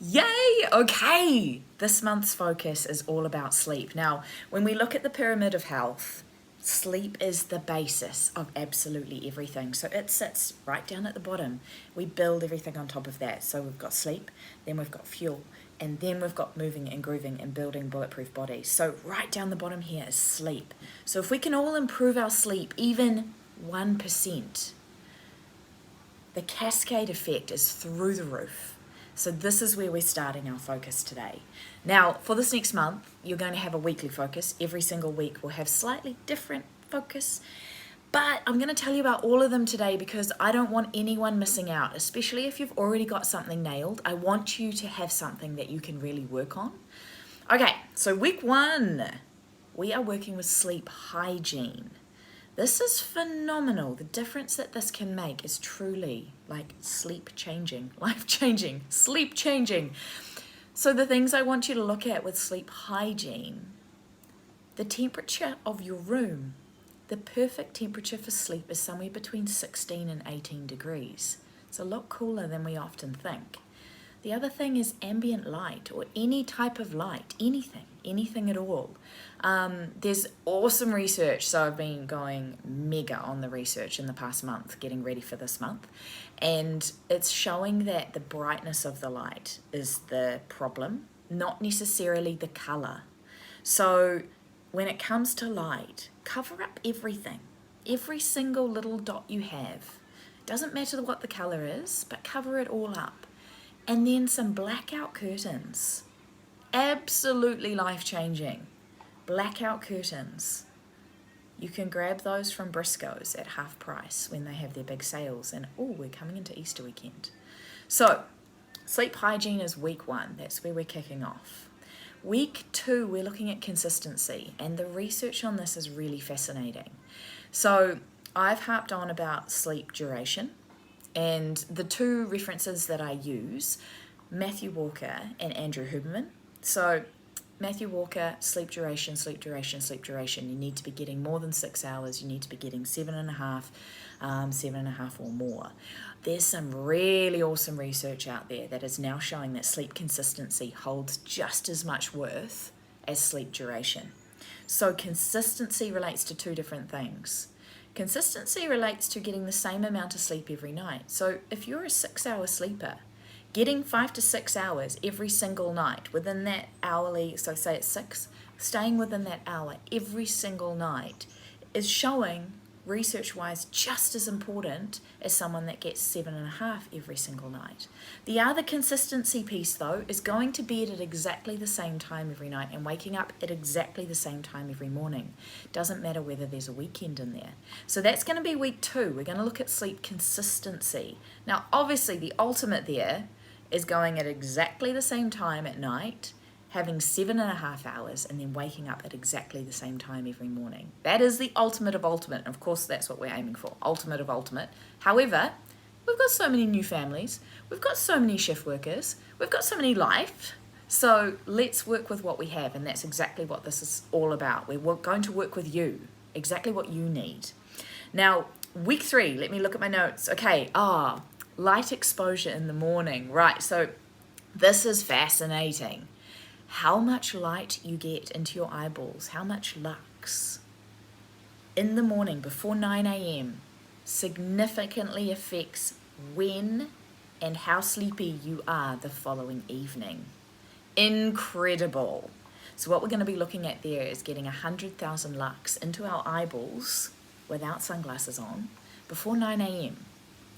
Yay! Okay, this month's focus is all about sleep. Now, when we look at the pyramid of health, sleep is the basis of absolutely everything. So it sits right down at the bottom. We build everything on top of that. So we've got sleep, then we've got fuel, and then we've got moving and grooving and building bulletproof bodies. So right down the bottom here is sleep. So if we can all improve our sleep, even 1%, the cascade effect is through the roof. So this is where we're starting our focus today. Now, for this next month, you're going to have a weekly focus. Every single week we'll have slightly different focus. But I'm going to tell you about all of them today because I don't want anyone missing out, especially if you've already got something nailed. I want you to have something that you can really work on. Okay, so week 1, we are working with sleep hygiene. This is phenomenal. The difference that this can make is truly like sleep changing, life changing, sleep changing. So the things I want you to look at with sleep hygiene, the temperature of your room. The perfect temperature for sleep is somewhere between 16 and 18 degrees. It's a lot cooler than we often think. The other thing is ambient light or any type of light, anything at all. There's awesome research, so I've been going mega on the research in the past month, getting ready for this month, and it's showing that the brightness of the light is the problem, not necessarily the color. So when it comes to light, cover up everything, every single little dot you have. It doesn't matter what the color is, but cover it all up. And then some blackout curtains. Absolutely life-changing. Blackout curtains. You can grab those from Briscoe's at half price when they have their big sales. And we're coming into Easter weekend. So, sleep hygiene is week 1. That's where we're kicking off. Week 2, we're looking at consistency. And the research on this is really fascinating. So, I've harped on about sleep duration. And the 2 references that I use, Matthew Walker and Andrew Huberman. So Matthew Walker, sleep duration. You need to be getting more than 6 hours. You need to be getting 7.5, 7.5 or more. There's some really awesome research out there that is now showing that sleep consistency holds just as much worth as sleep duration. So consistency relates to 2 different things. Consistency relates to getting the same amount of sleep every night. So if you're a 6-hour sleeper, getting 5 to 6 hours every single night within that hourly, so say it's 6, staying within that hour every single night is showing research-wise just as important as someone that gets 7.5 every single night. The other consistency piece though is going to bed at exactly the same time every night and waking up at exactly the same time every morning. Doesn't matter whether there's a weekend in there. So that's going to be week 2. We're going to look at sleep consistency. Now obviously the ultimate there is going at exactly the same time at night, having 7.5 hours, and then waking up at exactly the same time every morning. That is the ultimate of ultimate. And of course, that's what we're aiming for, ultimate of ultimate. However, we've got so many new families, we've got so many shift workers, we've got so many life. So let's work with what we have, and that's exactly what this is all about. We're going to work with you, exactly what you need. Now, week 3, let me look at my notes. Okay, light exposure in the morning. Right, so this is fascinating. How much light you get into your eyeballs, how much lux in the morning before 9 a.m. significantly affects when and how sleepy you are the following evening. Incredible. So what we're going to be looking at there is getting 100,000 lux into our eyeballs without sunglasses on before 9 a.m.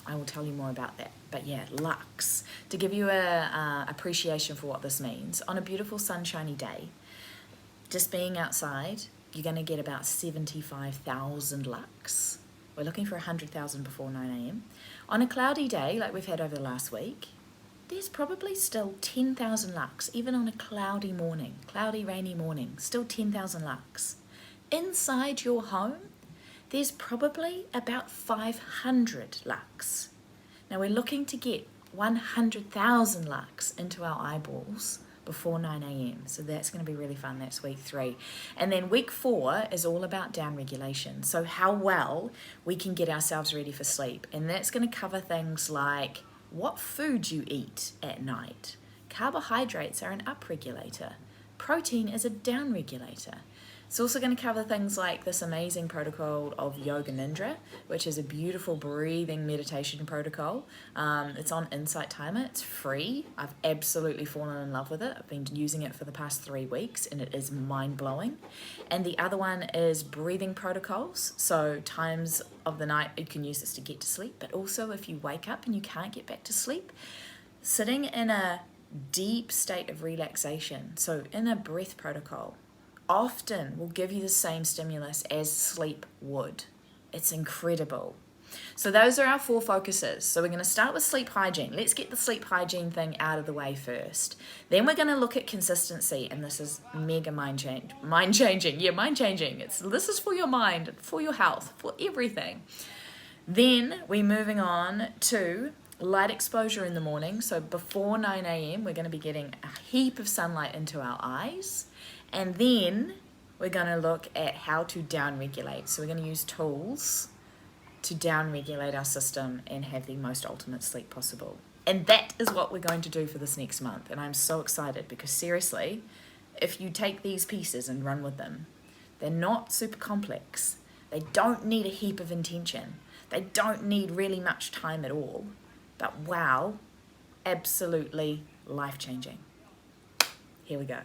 I will tell you more about that. But yeah, lux. To give you a appreciation for what this means, on a beautiful sunshiny day, just being outside, you're going to get about 75,000 lux. We're looking for 100,000 before 9 a.m. On a cloudy day, like we've had over the last week, there's probably still 10,000 lux, even on a cloudy morning, cloudy, rainy morning, still 10,000 lux. Inside your home, there's probably about 500 lux. Now we're looking to get 100,000 lux into our eyeballs before 9 a.m. So that's going to be really fun. That's week 3. And then week 4 is all about down regulation. So how well we can get ourselves ready for sleep. And that's going to cover things like what food you eat at night, Carbohydrates are an upregulator. Protein is a downregulator. It's also going to cover things like this amazing protocol of Yoga Nidra, which is a beautiful breathing meditation protocol. It's on Insight Timer. It's free. I've absolutely fallen in love with it. I've been using it for the past 3 weeks and it is mind-blowing. And the other one is breathing protocols. So times of the night you can use this to get to sleep, but also if you wake up and you can't get back to sleep, sitting in a deep state of relaxation, so in a breath protocol, often will give you the same stimulus as sleep would. It's incredible. So those are our 4 focuses. So we're going to start with sleep hygiene. Let's get the sleep hygiene thing out of the way first. Then we're going to look at consistency, and this is mega mind-changing. This is for your mind, for your health, for everything. Then we're moving on to light exposure in the morning. So before 9 a.m. we're going to be getting a heap of sunlight into our eyes. And then we're going to look at how to downregulate. So we're going to use tools to downregulate our system and have the most ultimate sleep possible. And that is what we're going to do for this next month. And I'm so excited because seriously, if you take these pieces and run with them, they're not super complex. They don't need a heap of intention. They don't need really much time at all. But wow, absolutely life-changing. Here we go.